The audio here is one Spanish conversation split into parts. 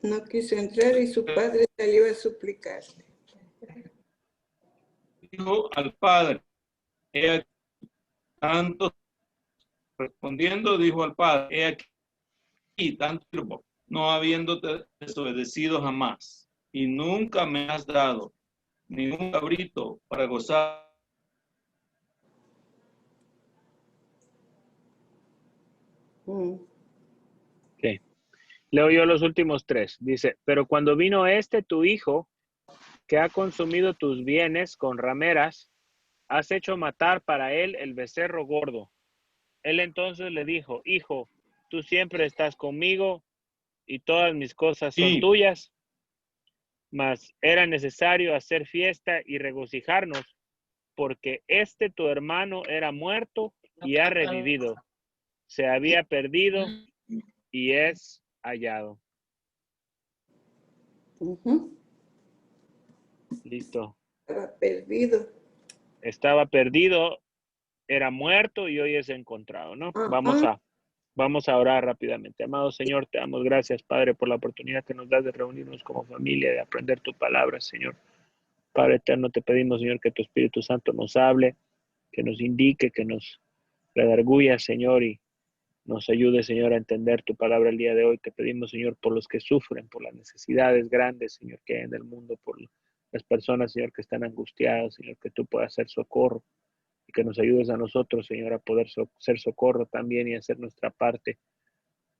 No quiso entrar y su padre salió a suplicarle. Dijo al padre, he aquí tanto, respondiendo dijo al padre, he aquí tanto siervo, no habiéndote desobedecido jamás, y nunca me has dado ningún cabrito para gozar. Okay. Leo yo los últimos 3. Dice, pero cuando vino tu hijo, que ha consumido tus bienes con rameras, has hecho matar para él el becerro gordo. Él entonces le dijo, hijo, tú siempre estás conmigo y todas mis cosas son tuyas, mas era necesario hacer fiesta y regocijarnos, porque tu hermano era muerto y ha revivido, se había perdido y es hallado. Listo. Estaba perdido, era muerto y hoy es encontrado, ¿no? Vamos a orar rápidamente. Amado Señor, te damos gracias, Padre, por la oportunidad que nos das de reunirnos como familia, de aprender tu palabra, Señor. Padre eterno, te pedimos, Señor, que tu Espíritu Santo nos hable, que nos indique, que nos redarguya, Señor, y nos ayude, Señor, a entender tu palabra el día de hoy. Te pedimos, Señor, por los que sufren, por las necesidades grandes, Señor, que hay en el mundo, por las personas, Señor, que están angustiadas, Señor, que tú puedas hacer socorro y que nos ayudes a nosotros, Señor, a poder ser socorro también y hacer nuestra parte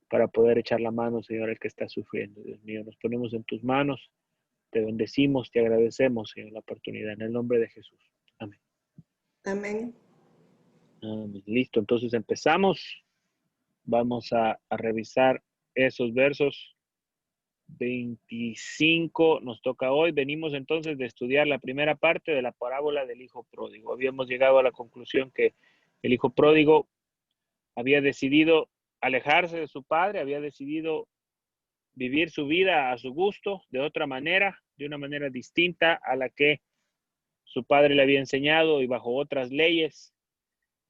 para poder echar la mano, Señor, al que está sufriendo. Dios mío, nos ponemos en tus manos, te bendecimos, te agradecemos, Señor, la oportunidad. En el nombre de Jesús. Amén. Amén. Amén. Listo, entonces empezamos. Vamos a revisar esos versos. 25 nos toca hoy. Venimos entonces de estudiar la primera parte de la parábola del hijo pródigo. Habíamos llegado a la conclusión que el hijo pródigo había decidido alejarse de su padre, había decidido vivir su vida a su gusto, de otra manera, de una manera distinta a la que su padre le había enseñado y bajo otras leyes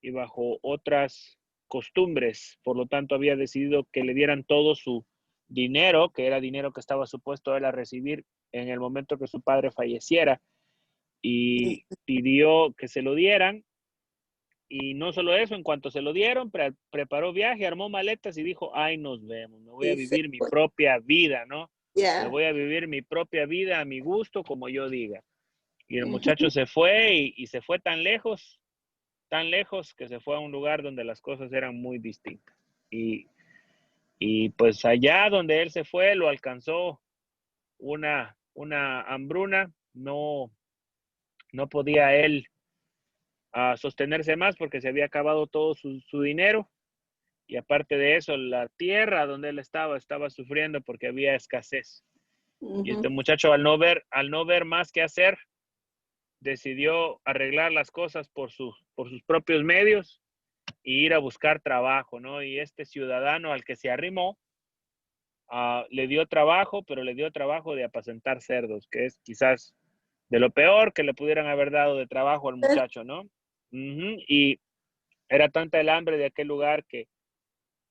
y bajo otras costumbres. Por lo tanto, había decidido que le dieran todo su dinero, que era dinero que estaba supuesto él a recibir en el momento que su padre falleciera, y pidió que se lo dieran. Y no solo eso, en cuanto se lo dieron, preparó viaje, armó maletas y dijo, ay, nos vemos, me voy a vivir mi propia vida, ¿no? Me voy a vivir mi propia vida a mi gusto, como yo diga. Y el muchacho se fue y se fue tan lejos que se fue a un lugar donde las cosas eran muy distintas. Y pues allá donde él se fue, lo alcanzó una hambruna, no podía él sostenerse más porque se había acabado todo su dinero, y aparte de eso, la tierra donde él estaba sufriendo porque había escasez. Y este muchacho, al no ver más que hacer, decidió arreglar las cosas por sus propios medios e ir a buscar trabajo, ¿no? Y este ciudadano al que se arrimó, le dio trabajo, pero le dio trabajo de apacentar cerdos, que es quizás de lo peor que le pudieran haber dado de trabajo al muchacho, ¿no? Y era tanta el hambre de aquel lugar que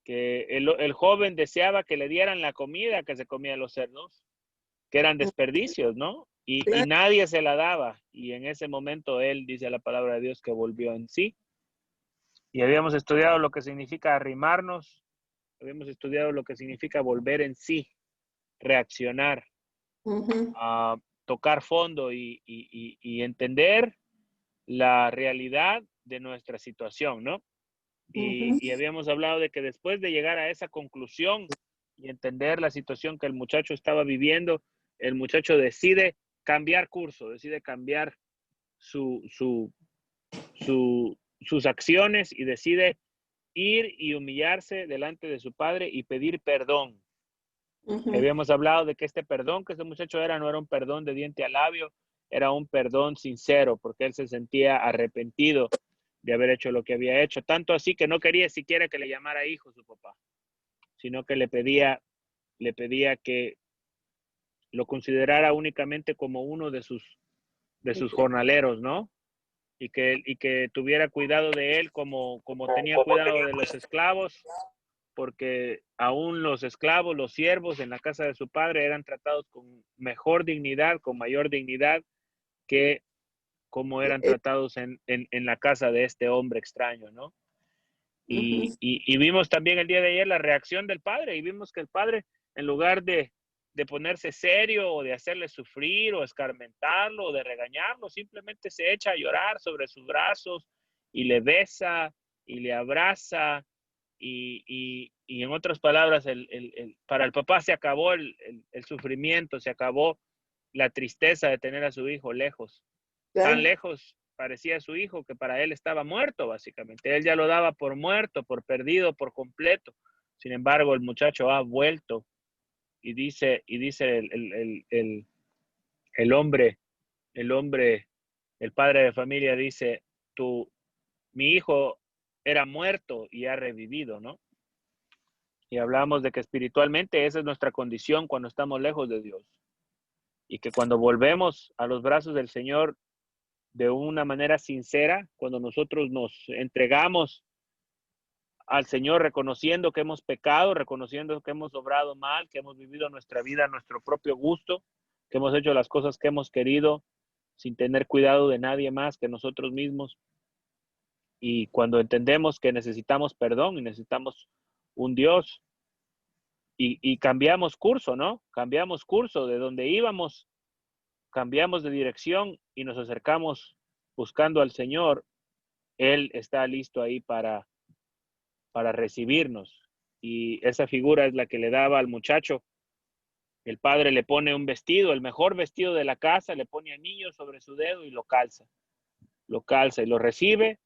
el joven deseaba que le dieran la comida que se comían los cerdos, que eran desperdicios, ¿no? Y nadie se la daba. Y en ese momento él, dice la palabra de Dios, que volvió en sí. Y habíamos estudiado lo que significa arrimarnos, habíamos estudiado lo que significa volver en sí, reaccionar, tocar fondo y entender la realidad de nuestra situación, ¿no? Y habíamos hablado de que después de llegar a esa conclusión y entender la situación que el muchacho estaba viviendo, el muchacho decide cambiar curso, decide cambiar sus acciones y decide ir y humillarse delante de su padre y pedir perdón. Habíamos hablado de que este perdón que este muchacho no era un perdón de diente a labio, era un perdón sincero, porque él se sentía arrepentido de haber hecho lo que había hecho, tanto así que no quería siquiera que le llamara hijo su papá, sino que le pedía que lo considerara únicamente como uno de sus jornaleros, ¿no? Y que tuviera cuidado de él como tenía cuidado de los esclavos, porque aún los esclavos, los siervos en la casa de su padre eran tratados con mejor dignidad, con mayor dignidad que como eran tratados en la casa de este hombre extraño, ¿no? Y vimos también el día de ayer la reacción del padre, y vimos que el padre, en lugar de ponerse serio o de hacerle sufrir o escarmentarlo o de regañarlo, simplemente se echa a llorar sobre sus brazos y le besa y le abraza y en otras palabras, para el papá se acabó el sufrimiento, se acabó la tristeza de tener a su hijo lejos. Tan lejos parecía su hijo que para él estaba muerto, básicamente. Él ya lo daba por muerto, por perdido, por completo. Sin embargo, el muchacho ha vuelto y dice el hombre, el padre de familia dice, mi hijo era muerto y ha revivido, ¿no? Y hablamos de que espiritualmente esa es nuestra condición cuando estamos lejos de Dios. Y que cuando volvemos a los brazos del Señor de una manera sincera, cuando nosotros nos entregamos al Señor reconociendo que hemos pecado, reconociendo que hemos obrado mal, que hemos vivido nuestra vida a nuestro propio gusto, que hemos hecho las cosas que hemos querido sin tener cuidado de nadie más que nosotros mismos. Y cuando entendemos que necesitamos perdón y necesitamos un Dios y cambiamos curso, ¿no? Cambiamos curso de donde íbamos, cambiamos de dirección y nos acercamos buscando al Señor. Él está listo ahí para recibirnos. Y esa figura es la que le daba al muchacho. El padre le pone un vestido, el mejor vestido de la casa, le pone anillo sobre su dedo y lo calza y lo recibe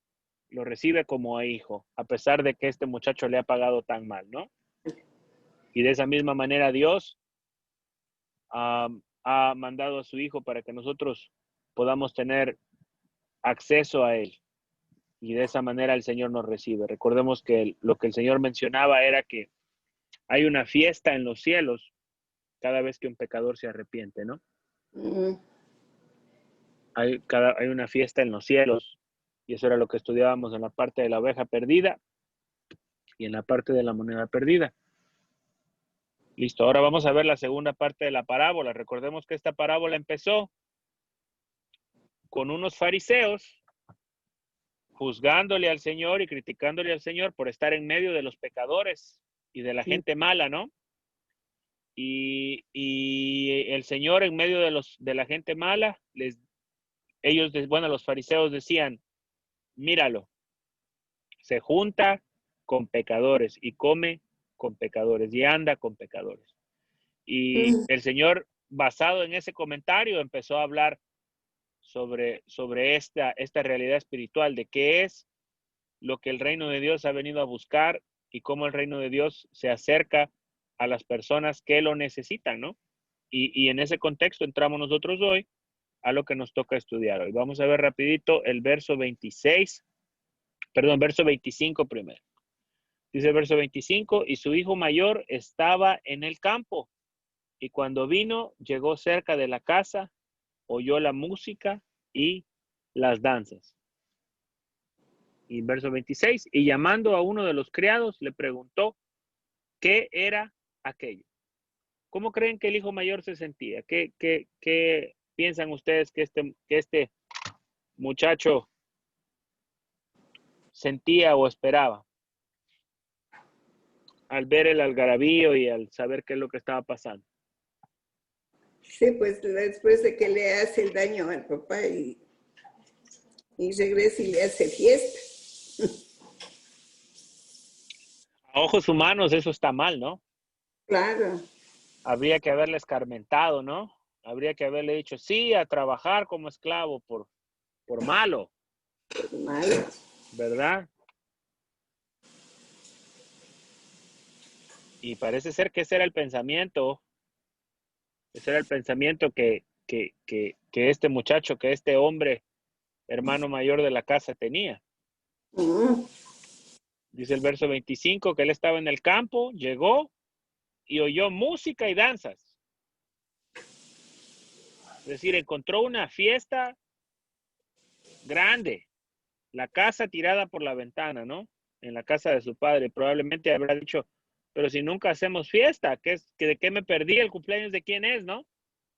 como a hijo, a pesar de que este muchacho le ha pagado tan mal, ¿no? Y de esa misma manera Dios ha mandado a su hijo para que nosotros podamos tener acceso a él. Y de esa manera el Señor nos recibe. Recordemos que lo que el Señor mencionaba era que hay una fiesta en los cielos cada vez que un pecador se arrepiente, ¿no? Hay una fiesta en los cielos, y eso era lo que estudiábamos en la parte de la oveja perdida y en la parte de la moneda perdida. Listo, ahora vamos a ver la segunda parte de la parábola. Recordemos que esta parábola empezó con unos fariseos juzgándole al Señor y criticándole al Señor por estar en medio de los pecadores y de la gente mala, ¿no? Y el Señor en medio de la gente mala, los fariseos decían, míralo, se junta con pecadores y come con pecadores y anda con pecadores. Y el Señor, basado en ese comentario, empezó a hablar sobre esta realidad espiritual de qué es lo que el reino de Dios ha venido a buscar y cómo el reino de Dios se acerca a las personas que lo necesitan, ¿no? Y en ese contexto entramos nosotros hoy a lo que nos toca estudiar hoy. Vamos a ver rapidito el verso 25 primero. Dice el verso 25, y su hijo mayor estaba en el campo, y cuando vino, llegó cerca de la casa, oyó la música y las danzas. Y verso 26, y llamando a uno de los criados, le preguntó qué era aquello. ¿Cómo creen que el hijo mayor se sentía? ¿Qué piensan ustedes que este muchacho sentía o esperaba al ver el algarabío y al saber qué es lo que estaba pasando? Sí, pues después de que le hace el daño al papá y regresa y le hace fiesta. A ojos humanos eso está mal, ¿no? Claro. Habría que haberle escarmentado, ¿no? Habría que haberle dicho, sí, a trabajar como esclavo por malo. Malo. ¿Verdad? Y parece ser que ese era el pensamiento. Ese era el pensamiento que este muchacho, que este hombre, hermano mayor de la casa, tenía. Dice el verso 25 que él estaba en el campo, llegó y oyó música y danzas. Es decir, encontró una fiesta grande, la casa tirada por la ventana, ¿no? En la casa de su padre. Probablemente habrá dicho, pero si nunca hacemos fiesta, ¿de qué me perdí? ¿El cumpleaños de quién es, no?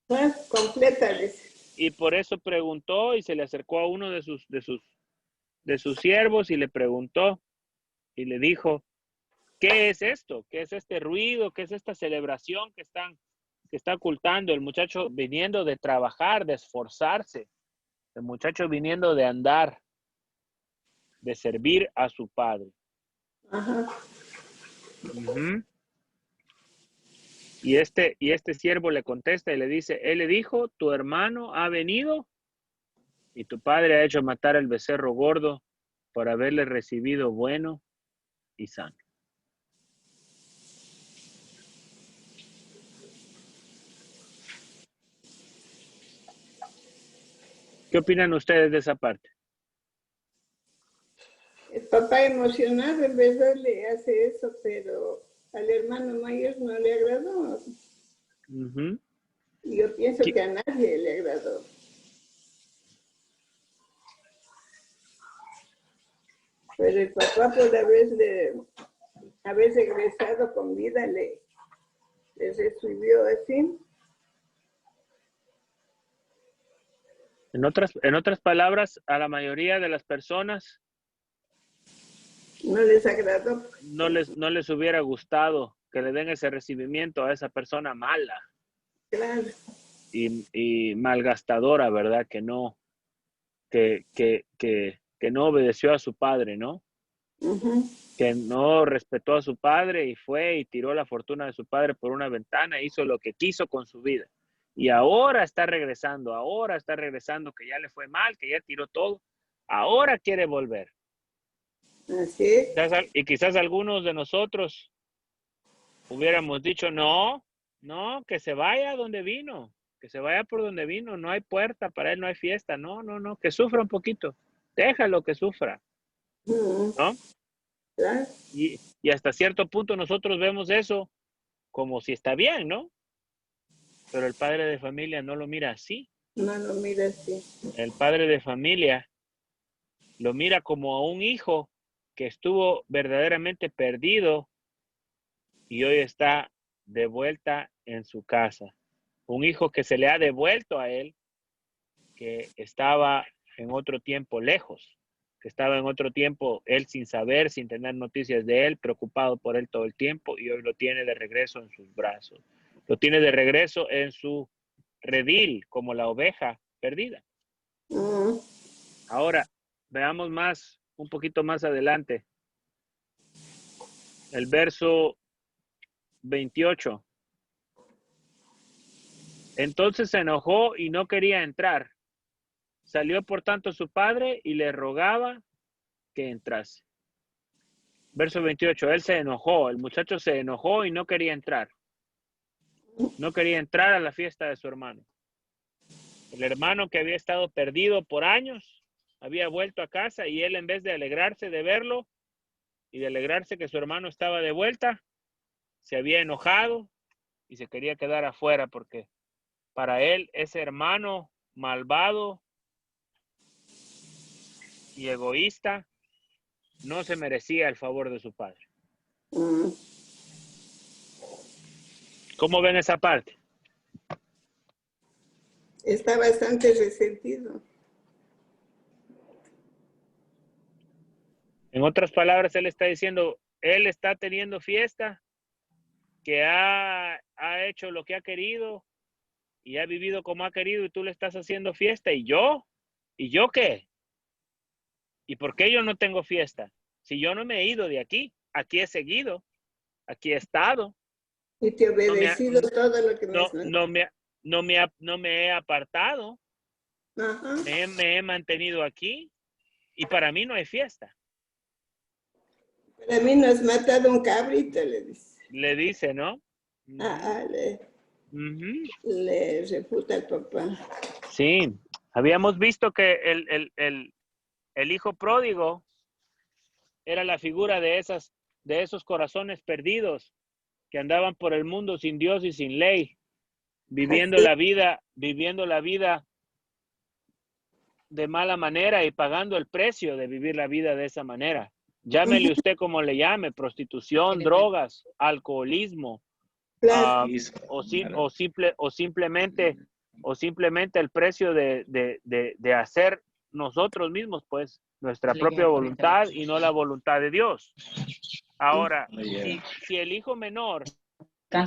Ah, complétales. Y por eso preguntó y se le acercó a uno de sus siervos y le preguntó y le dijo, ¿qué es esto? ¿Qué es este ruido? ¿Qué es esta celebración que está ocultando? El muchacho viniendo de trabajar, de esforzarse, el muchacho viniendo de andar, de servir a su padre. Ajá. Uh-huh. Y este siervo le contesta y le dice, él le dijo, tu hermano ha venido y tu padre ha hecho matar el becerro gordo por haberle recibido bueno y sano. ¿Qué opinan ustedes de esa parte? El papá emocionado en verdad le hace eso, pero al hermano mayor no le agradó. Uh-huh. Y yo pienso que a nadie le agradó. Pero el papá por haber regresado con vida le recibió así. En otras palabras, a la mayoría de las personas No les agradó. no les hubiera gustado que le den ese recibimiento a esa persona mala Claro. y malgastadora, ¿verdad? Que no obedeció a su padre, ¿no? Uh-huh. Que no respetó a su padre y fue y tiró la fortuna de su padre por una ventana, hizo lo que quiso con su vida. Y ahora está regresando, que ya le fue mal, que ya tiró todo. Ahora quiere volver. Así es. Y quizás algunos de nosotros hubiéramos dicho, no, que se vaya donde vino, que se vaya por donde vino, no hay puerta para él, no hay fiesta, no, que sufra un poquito, déjalo que sufra, Uh-huh. ¿no? Claro. Y hasta cierto punto nosotros vemos eso como si está bien, ¿no? Pero el padre de familia no lo mira así. No lo mira así. El padre de familia lo mira como a un hijo que estuvo verdaderamente perdido y hoy está de vuelta en su casa. Un hijo que se le ha devuelto a él, que estaba en otro tiempo lejos, que estaba en otro tiempo él sin saber, sin tener noticias de él, preocupado por él todo el tiempo, y hoy lo tiene de regreso en sus brazos. Lo tiene de regreso en su redil, como la oveja perdida. Uh-huh. Ahora, veamos un poquito más adelante. El verso 28. Entonces se enojó y no quería entrar. Salió por tanto su padre y le rogaba que entrase. Verso 28, él se enojó, el muchacho se enojó y no quería entrar. No quería entrar a la fiesta de su hermano. El hermano que había estado perdido por años, había vuelto a casa y él en vez de alegrarse de verlo y de alegrarse que su hermano estaba de vuelta, se había enojado y se quería quedar afuera porque para él ese hermano malvado y egoísta no se merecía el favor de su padre. Uh-huh. ¿Cómo ven esa parte? Está bastante resentido. En otras palabras, él está diciendo, él está teniendo fiesta, que ha hecho lo que ha querido y ha vivido como ha querido y tú le estás haciendo fiesta. ¿Y yo qué? ¿Y por qué yo no tengo fiesta? Si yo no me he ido de aquí, aquí he seguido, aquí he estado. Y te he obedecido todo lo que me has mandado. No me he apartado. Ajá. Me he mantenido aquí y para mí no hay fiesta. Para mí no has matado un cabrito, le dice. Le dice, ¿no? Le refuta al papá. Sí, habíamos visto que el hijo pródigo era la figura de esos corazones perdidos que andaban por el mundo sin Dios y sin ley, viviendo la vida de mala manera y pagando el precio de vivir la vida de esa manera. llámele usted como le llame, prostitución, drogas, alcoholismo, Claro. o simplemente el precio de hacer nosotros mismos, pues, nuestra propia voluntad y no la voluntad de Dios. Ahora, si el hijo menor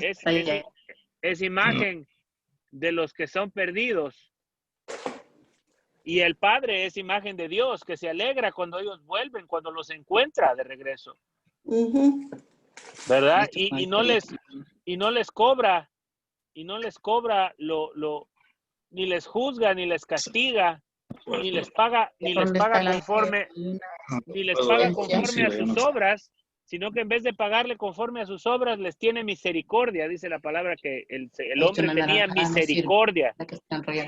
es imagen de los que son perdidos y el padre es imagen de Dios, que se alegra cuando ellos vuelven, cuando los encuentra de regreso, ¿verdad? Y no les cobra ni les juzga, ni les castiga, ni les paga conforme a sus obras, sino que en vez de pagarle conforme a sus obras, les tiene misericordia. Dice la palabra que el hombre tenía misericordia.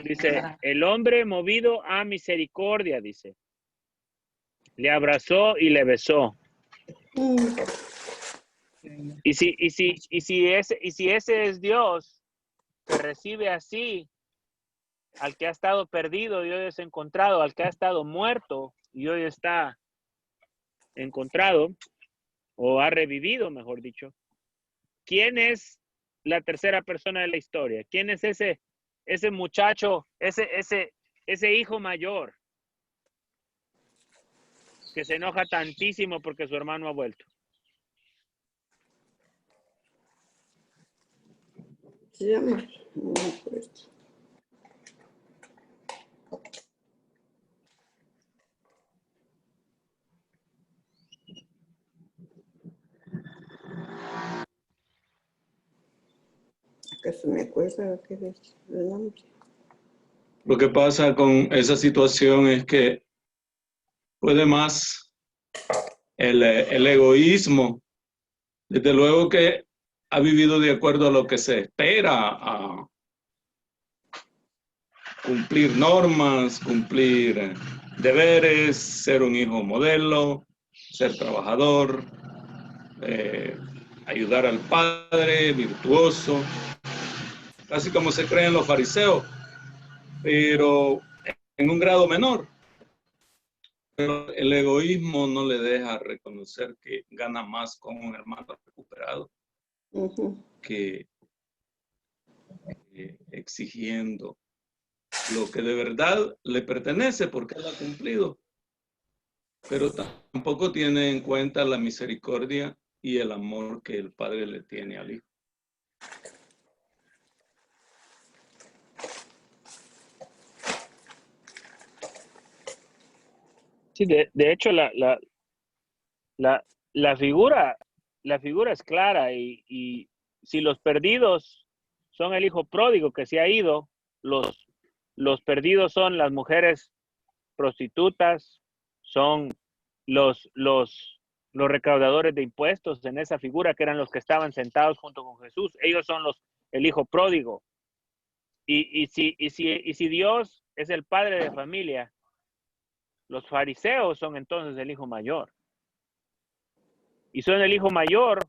Dice, el hombre movido a misericordia, dice. Le abrazó y le besó. Y si ese es Dios, que recibe así al que ha estado perdido y hoy es encontrado, al que ha estado muerto y hoy está encontrado, o ha revivido, mejor dicho. ¿Quién es la tercera persona de la historia? ¿Quién es ese muchacho, ese hijo mayor que se enoja tantísimo porque su hermano ha vuelto? Se llama, no me acuerdo. ¿Acaso me acuerdo qué es el nombre? Lo que pasa con esa situación es que puede más el egoísmo. Desde luego que ha vivido de acuerdo a lo que se espera, a cumplir normas, cumplir deberes, ser un hijo modelo, ser trabajador, ayudar al padre, virtuoso, casi como se creen los fariseos, pero en un grado menor. Pero el egoísmo no le deja reconocer que gana más con un hermano recuperado que exigiendo lo que de verdad le pertenece porque él ha cumplido. Pero tampoco tiene en cuenta la misericordia y el amor que el padre le tiene al hijo. Sí, de hecho, la figura es clara y si los perdidos son el hijo pródigo que se ha ido, los perdidos son las mujeres prostitutas, son los recaudadores de impuestos en esa figura que eran los que estaban sentados junto con Jesús. Ellos son el hijo pródigo. Y si Dios es el padre de familia, los fariseos son entonces el hijo mayor. Y son el hijo mayor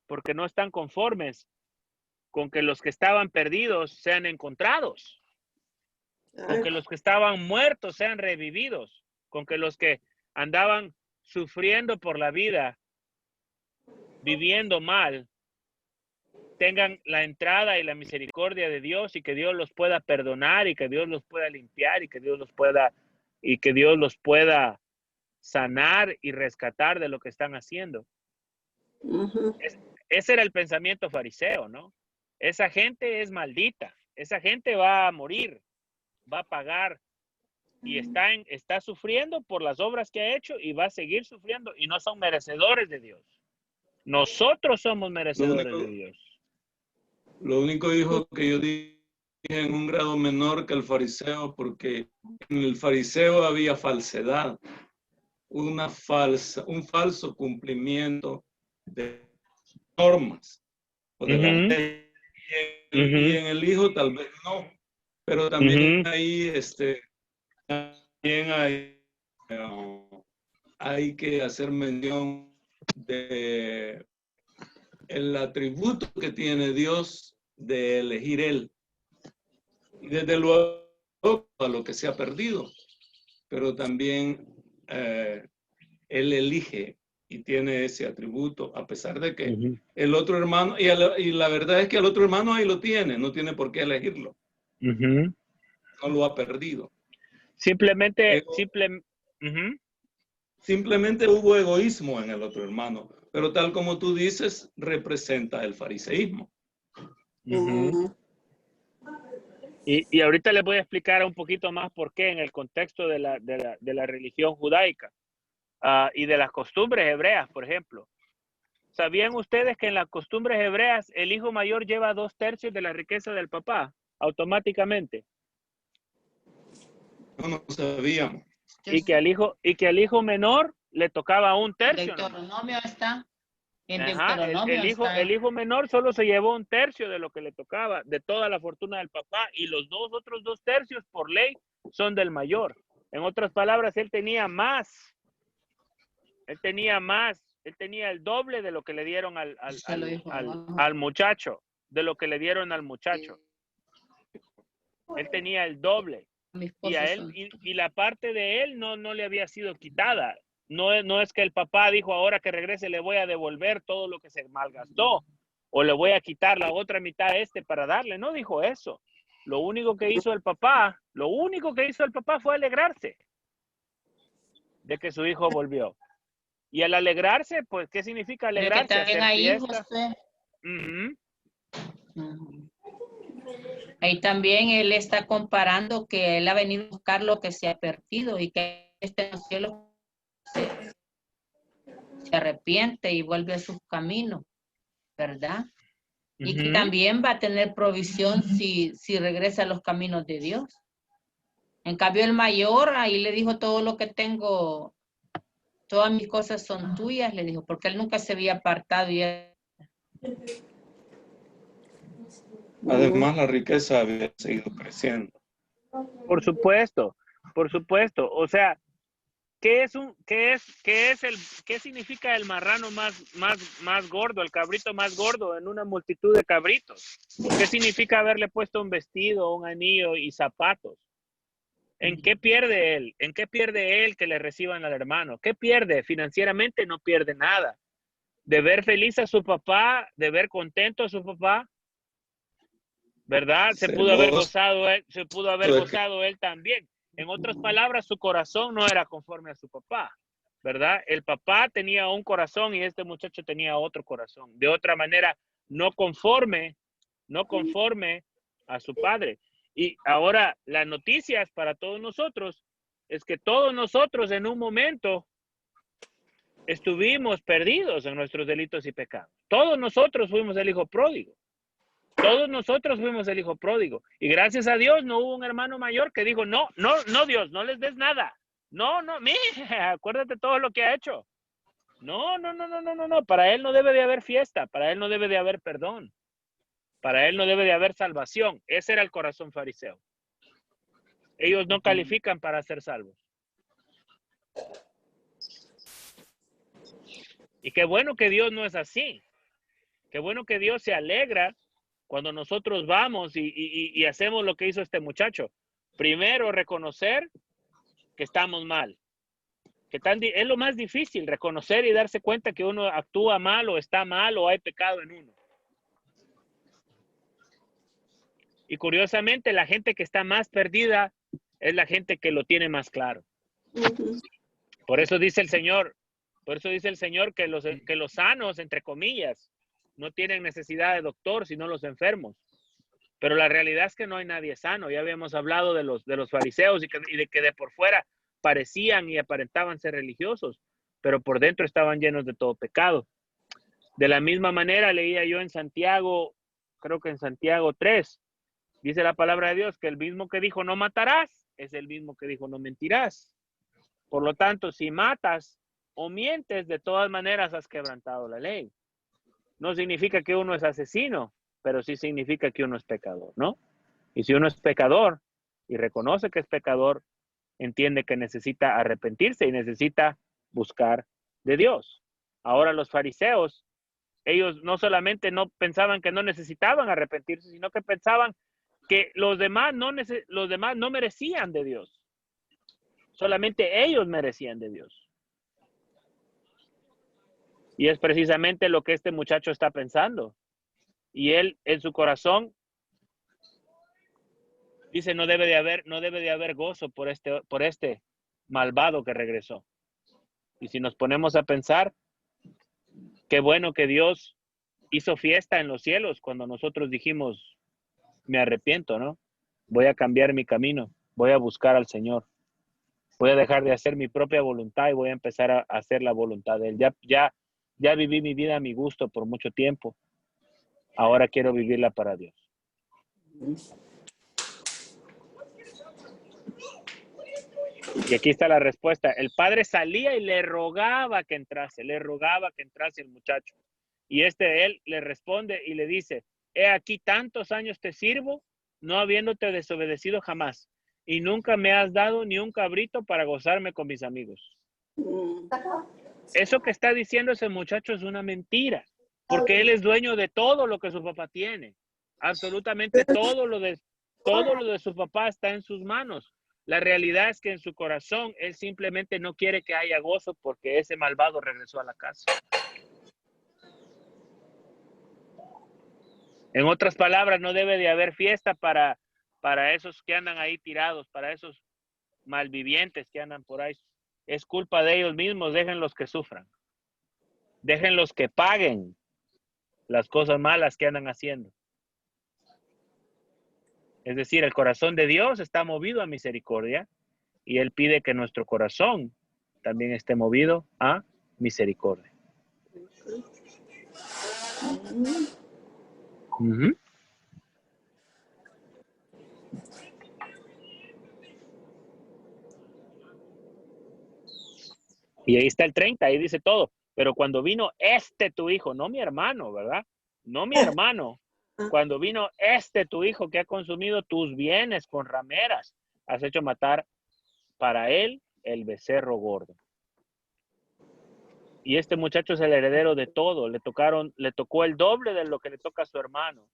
porque no están conformes con que los que estaban perdidos sean encontrados, con que los que estaban muertos sean revividos, con que los que andaban sufriendo por la vida, viviendo mal, tengan la entrada y la misericordia de Dios y que Dios los pueda perdonar y que Dios los pueda limpiar y que Dios los pueda sanar y rescatar de lo que están haciendo. Ese era el pensamiento fariseo, ¿no? Esa gente es maldita, esa gente va a morir, va a pagar y está sufriendo por las obras que ha hecho y va a seguir sufriendo y no son merecedores de Dios. Nosotros somos merecedores de Dios. Lo único, hijo, que yo dije en un grado menor que el fariseo, porque en el fariseo había falsedad, un falso cumplimiento de normas o de la ley. Y en el hijo tal vez no, pero también ahí también hay que hacer mención de el atributo que tiene Dios de elegir él. Y desde luego a lo que se ha perdido, pero también él elige y tiene ese atributo, a pesar de que Ujú. el otro hermano, y la verdad es que el otro hermano ahí lo tiene, no tiene por qué elegirlo, Ujú. no lo ha perdido. Simplemente, Ego- ujú. Simplemente hubo egoísmo en el otro hermano, pero tal como tú dices, representa el fariseísmo. Ujú. Ujú. Y ahorita les voy a explicar un poquito más por qué en el contexto de la religión judaica y de las costumbres hebreas, por ejemplo. ¿Sabían ustedes que en las costumbres hebreas el hijo mayor lleva 2/3 de la riqueza del papá automáticamente? No, no sabíamos. Y que al hijo menor le tocaba 1/3 nomás. Deuteronomio está, en Ajá, Deuteronomio el está. hijo menor solo se llevó 1/3 de lo que le tocaba, de toda la fortuna del papá, y los otros 2/3 por ley son del mayor. En otras palabras, él tenía más, él tenía el doble de lo que le dieron Usted lo dijo, al muchacho, de lo que le dieron al muchacho. Él tenía el doble. mi Y esposo a él, son. y la parte de él no le había sido quitada. No es que el papá dijo, ahora que regrese le voy a devolver todo lo que se malgastó, o le voy a quitar la otra mitad a para darle. No dijo eso. Lo único que hizo el papá fue alegrarse de que su hijo volvió. Y al alegrarse, pues, ¿qué significa Pero que alegrarse? también Hacer hay hijos, fiesta. pues. Ujú. Ujú. Ahí también él está comparando que él ha venido a buscar lo que se ha perdido y que este cielo se arrepiente y vuelve a sus caminos, ¿verdad? Y que Ujú. también va a tener provisión si regresa a los caminos de Dios. En cambio, el mayor ahí le dijo, todo lo que tengo, todas mis cosas son tuyas, le dijo, porque él nunca se había apartado y él, Además, la riqueza había seguido creciendo. Por supuesto, por supuesto. O sea, ¿qué significa el marrano más gordo, el cabrito más gordo en una multitud de cabritos? ¿Qué significa haberle puesto un vestido, un anillo y zapatos? ¿En qué pierde él? ¿En qué pierde él que le reciban al hermano? ¿Qué pierde? Financieramente no pierde nada. De ver feliz a su papá, de ver contento a su papá, ¿verdad? Se pudo haber Celoso de que gozado él también. En otras palabras, su corazón no era conforme a su papá, ¿verdad? El papá tenía un corazón y este muchacho tenía otro corazón. De otra manera, no conforme a su padre. Y ahora, las noticias para todos nosotros es que todos nosotros en un momento estuvimos perdidos en nuestros delitos y pecados. Todos nosotros fuimos el hijo pródigo. Todos nosotros fuimos el hijo pródigo. Y gracias a Dios no hubo un hermano mayor que dijo, no, Dios, no les des nada. No, acuérdate todo lo que ha hecho. No. Para él no debe de haber fiesta. Para él no debe de haber perdón. Para él no debe de haber salvación. Ese era el corazón fariseo. Ellos no califican para ser salvos. Y qué bueno que Dios no es así. Qué bueno que Dios se alegra cuando nosotros vamos y hacemos lo que hizo este muchacho. Primero, reconocer que estamos mal. Es lo más difícil, reconocer y darse cuenta que uno actúa mal o está mal o hay pecado en uno. Y curiosamente, la gente que está más perdida es la gente que lo tiene más claro. Ujú. Por eso dice el Señor que los sanos, entre comillas, no tienen necesidad de doctor, sino los enfermos. Pero la realidad es que no hay nadie sano. Ya habíamos hablado de los fariseos y de que de por fuera parecían y aparentaban ser religiosos, pero por dentro estaban llenos de todo pecado. De la misma manera leía yo en Santiago, creo que en Santiago 3, dice la palabra de Dios que el mismo que dijo no matarás es el mismo que dijo no mentirás. Por lo tanto, si matas o mientes, de todas maneras has quebrantado la ley. No significa que uno es asesino, pero sí significa que uno es pecador, ¿no? Y si uno es pecador y reconoce que es pecador, entiende que necesita arrepentirse y necesita buscar de Dios. Ahora los fariseos, ellos no solamente no pensaban que no necesitaban arrepentirse, sino que pensaban que los demás no merecían de Dios. Solamente ellos merecían de Dios. Y es precisamente lo que este muchacho está pensando. Y él en su corazón dice, no debe de haber gozo por este malvado que regresó. Y si nos ponemos a pensar, qué bueno que Dios hizo fiesta en los cielos cuando nosotros dijimos, me arrepiento, ¿no? Voy a cambiar mi camino, voy a buscar al Señor. Voy a dejar de hacer mi propia voluntad y voy a empezar a hacer la voluntad de Él. Ya viví mi vida a mi gusto por mucho tiempo. Ahora quiero vivirla para Dios. Y aquí está la respuesta. El padre salía y le rogaba que entrase el muchacho. Y él le responde y le dice, he aquí tantos años te sirvo, no habiéndote desobedecido jamás. Y nunca me has dado ni un cabrito para gozarme con mis amigos. Eso que está diciendo ese muchacho es una mentira, porque él es dueño de todo lo que su papá tiene. Absolutamente todo lo de su papá está en sus manos. La realidad es que en su corazón él simplemente no quiere que haya gozo porque ese malvado regresó a la casa. En otras palabras, no debe de haber fiesta para esos que andan ahí tirados, para esos malvivientes que andan por ahí. Es culpa de ellos mismos, déjenlos que sufran. Déjenlos que paguen las cosas malas que andan haciendo. Es decir, el corazón de Dios está movido a misericordia y Él pide que nuestro corazón también esté movido a misericordia. Uh-huh. Y ahí está el 30, ahí dice todo. Pero cuando vino tu hijo, no mi hermano, ¿verdad? No mi hermano. Cuando vino tu hijo que ha consumido tus bienes con rameras, has hecho matar para él el becerro gordo. Y este muchacho es el heredero de todo. Le tocó el doble de lo que le toca a su hermano.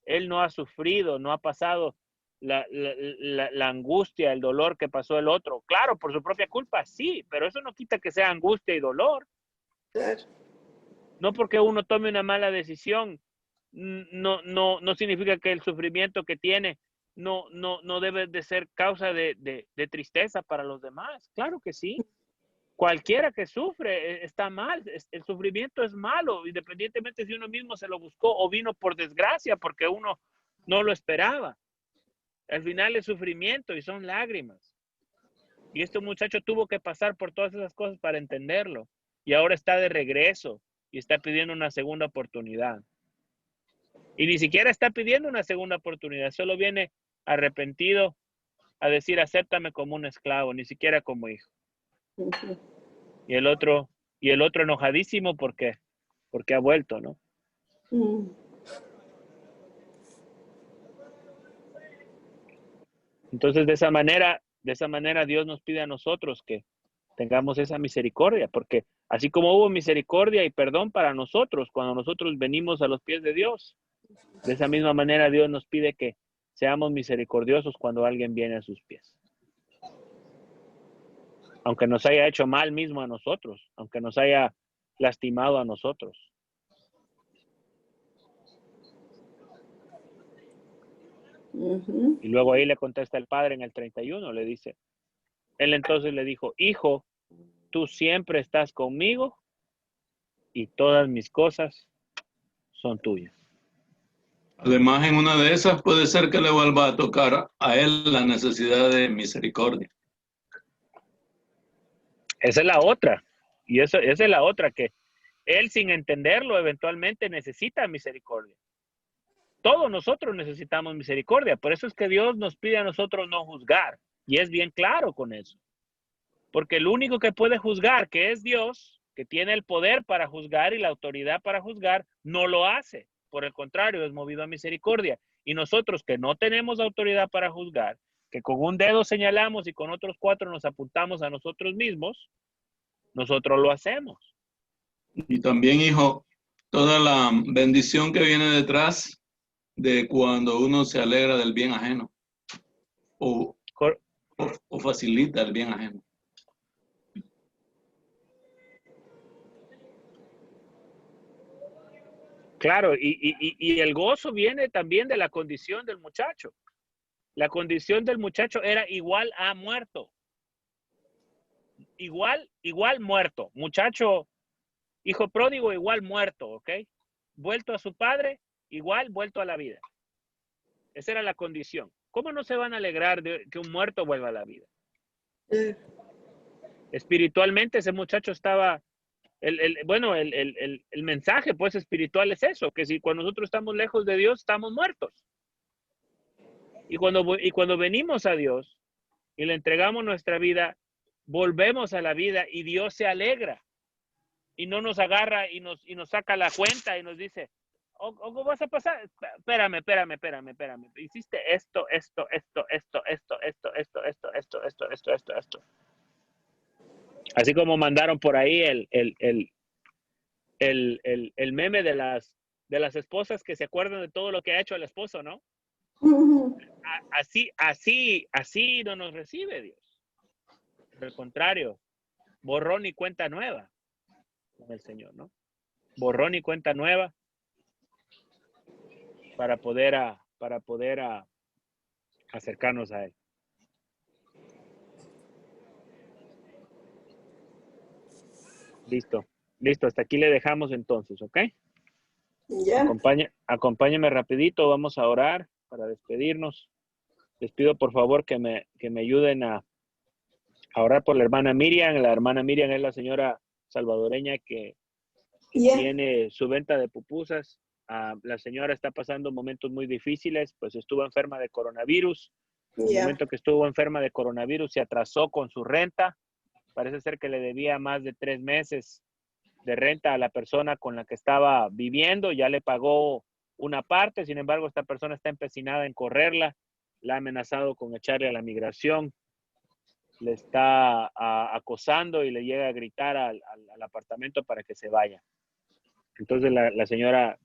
Él no ha sufrido, no ha pasado la angustia, el dolor que pasó el otro. Claro, por su propia culpa, sí, pero eso no quita que sea angustia y dolor. Claro. No porque uno tome una mala decisión, no significa que el sufrimiento que tiene no debe de ser causa de tristeza para los demás. Claro que sí. Cualquiera que sufre está mal. El sufrimiento es malo, independientemente si uno mismo se lo buscó o vino por desgracia porque uno no lo esperaba. Al final es sufrimiento y son lágrimas. Y este muchacho tuvo que pasar por todas esas cosas para entenderlo. Y ahora está de regreso y está pidiendo una segunda oportunidad. Y ni siquiera está pidiendo una segunda oportunidad, solo viene arrepentido a decir, acéptame como un esclavo, ni siquiera como hijo. Uh-huh. Y el otro enojadísimo porque ha vuelto, ¿no? Entonces, de esa manera Dios nos pide a nosotros que tengamos esa misericordia, porque así como hubo misericordia y perdón para nosotros cuando nosotros venimos a los pies de Dios, de esa misma manera Dios nos pide que seamos misericordiosos cuando alguien viene a sus pies. Aunque nos haya hecho mal mismo a nosotros, aunque nos haya lastimado a nosotros. Uh-huh. Y luego ahí le contesta el padre en el 31, le dice, él entonces le dijo, hijo, tú siempre estás conmigo y todas mis cosas son tuyas. Además, en una de esas puede ser que le vuelva a tocar a él la necesidad de misericordia. Esa es la otra. Y esa es la otra, que él sin entenderlo eventualmente necesita misericordia. Todos nosotros necesitamos misericordia. Por eso es que Dios nos pide a nosotros no juzgar. Y es bien claro con eso. Porque el único que puede juzgar, que es Dios, que tiene el poder para juzgar y la autoridad para juzgar, no lo hace. Por el contrario, es movido a misericordia. Y nosotros que no tenemos autoridad para juzgar, que con un dedo señalamos y con otros 4 nos apuntamos a nosotros mismos, nosotros lo hacemos. Y también, hijo, toda la bendición que viene detrás de cuando uno se alegra del bien ajeno o facilita el bien ajeno. Claro, y el gozo viene también de la condición del muchacho. La condición del muchacho era igual a muerto. Igual muerto. Muchacho, hijo pródigo, igual muerto, ¿ok? Vuelto a su padre, igual vuelto a la vida. Esa era la condición. ¿Cómo no se van a alegrar de que un muerto vuelva a la vida? Espiritualmente ese muchacho estaba, el mensaje pues espiritual es eso, que si cuando nosotros estamos lejos de Dios, estamos muertos. Y cuando venimos a Dios y le entregamos nuestra vida, volvemos a la vida y Dios se alegra y no nos agarra y nos saca la cuenta y nos dice, ¿cómo vas a pasar? Espérame. Hiciste esto. Así como mandaron por ahí el meme de las esposas que se acuerdan de todo lo que ha hecho el esposo, ¿no? Así no nos recibe Dios. Al contrario, borrón y cuenta nueva con el Señor, ¿no? Borrón y cuenta nueva para poder acercarnos a Él. Listo, hasta aquí le dejamos entonces, ¿ok? Ya. Acompáñame rapidito, vamos a orar para despedirnos. Les pido por favor que me ayuden a orar por la hermana Miriam. La hermana Miriam es la señora salvadoreña que tiene su venta de pupusas. La señora está pasando momentos muy difíciles, pues estuvo enferma de coronavirus. En el momento que estuvo enferma de coronavirus se atrasó con su renta. Parece ser que le debía más de 3 meses de renta a la persona con la que estaba viviendo. Ya le pagó una parte, sin embargo, esta persona está empecinada en correrla. La ha amenazado con echarle a la migración. Le está acosando y le llega a gritar al apartamento para que se vaya. Entonces la señora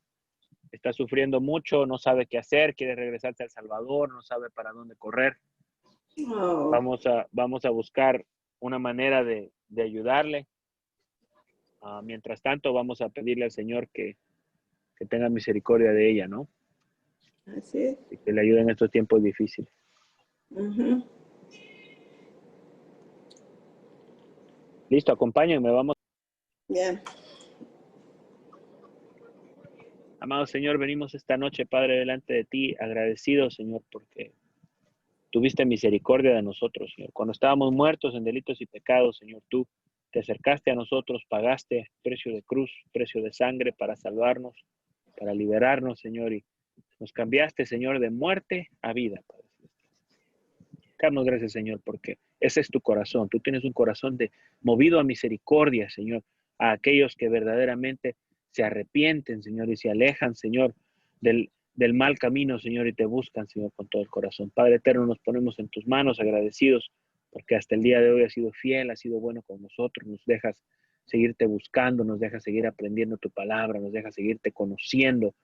está sufriendo mucho, no sabe qué hacer, quiere regresarse a El Salvador, no sabe para dónde correr. Vamos a buscar una manera de ayudarle. Mientras tanto, vamos a pedirle al Señor que tenga misericordia de ella, ¿no? Así es. Y que le ayude en estos tiempos difíciles. Listo, acompáñenme, vamos. Ya. Amado Señor, venimos esta noche, Padre, delante de ti, agradecidos, Señor, porque tuviste misericordia de nosotros, Señor. Cuando estábamos muertos en delitos y pecados, Señor, tú te acercaste a nosotros, pagaste precio de cruz, precio de sangre para salvarnos, para liberarnos, Señor, y nos cambiaste, Señor, de muerte a vida, Padre. Damos gracias, Señor, porque ese es tu corazón. Tú tienes un corazón movido a misericordia, Señor, a aquellos que verdaderamente se arrepienten, Señor, y se alejan, Señor, del mal camino, Señor, y te buscan, Señor, con todo el corazón. Padre eterno, nos ponemos en tus manos agradecidos porque hasta el día de hoy has sido fiel, has sido bueno con nosotros, nos dejas seguirte buscando, nos dejas seguir aprendiendo tu palabra, nos dejas seguirte conociendo,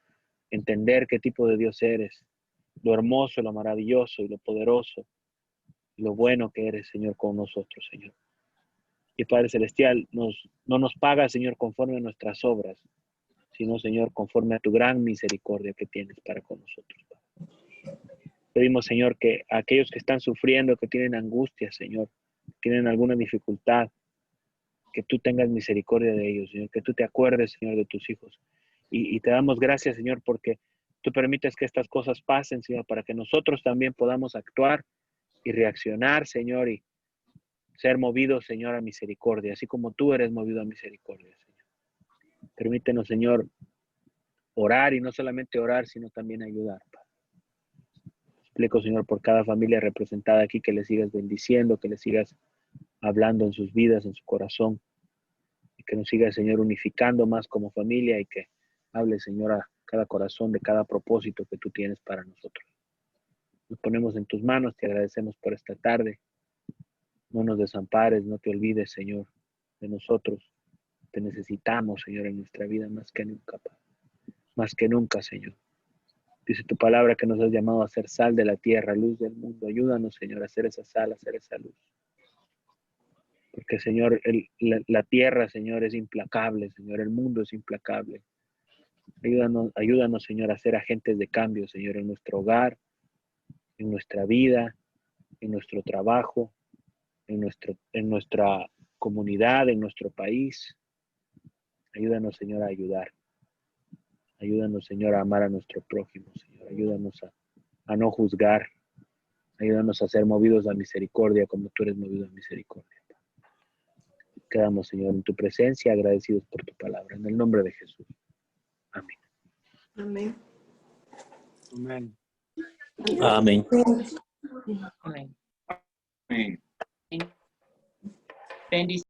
entender qué tipo de Dios eres, lo hermoso, lo maravilloso y lo poderoso, lo bueno que eres, Señor, con nosotros, Señor. Y Padre Celestial, no nos pagas, Señor, conforme a nuestras obras, sino, Señor, conforme a tu gran misericordia que tienes para con nosotros, Padre. Pedimos, Señor, que aquellos que están sufriendo, que tienen angustia, Señor, tienen alguna dificultad, que tú tengas misericordia de ellos, Señor, que tú te acuerdes, Señor, de tus hijos. Y te damos gracias, Señor, porque tú permites que estas cosas pasen, Señor, para que nosotros también podamos actuar y reaccionar, Señor, y ser movidos, Señor, a misericordia, así como tú eres movido a misericordia, Señor. Permítenos, Señor, orar y no solamente orar, sino también ayudar, Padre. Explico, Señor, por cada familia representada aquí, que le sigas bendiciendo, que le sigas hablando en sus vidas, en su corazón, y que nos sigas, Señor, unificando más como familia y que hable, Señor, a cada corazón de cada propósito que tú tienes para nosotros. Nos ponemos en tus manos, te agradecemos por esta tarde. No nos desampares, no te olvides, Señor, de nosotros. Te necesitamos, Señor, en nuestra vida más que nunca, Padre. Más que nunca, Señor. Dice tu palabra que nos has llamado a ser sal de la tierra, luz del mundo. Ayúdanos, Señor, a hacer esa sal, a hacer esa luz. Porque, Señor, la tierra, Señor, es implacable, Señor. El mundo es implacable. Ayúdanos, Señor, a ser agentes de cambio, Señor, en nuestro hogar, en nuestra vida, en nuestro trabajo, en nuestra comunidad, en nuestro país. Ayúdanos, Señor, a ayudar. Ayúdanos, Señor, a amar a nuestro prójimo, Señor. Ayúdanos a no juzgar. Ayúdanos a ser movidos a misericordia como tú eres movido a misericordia. Quedamos, Señor, en tu presencia, agradecidos por tu palabra. En el nombre de Jesús. Amén. Amén. Amén. Amén. Amén. Amén. Bendiciones.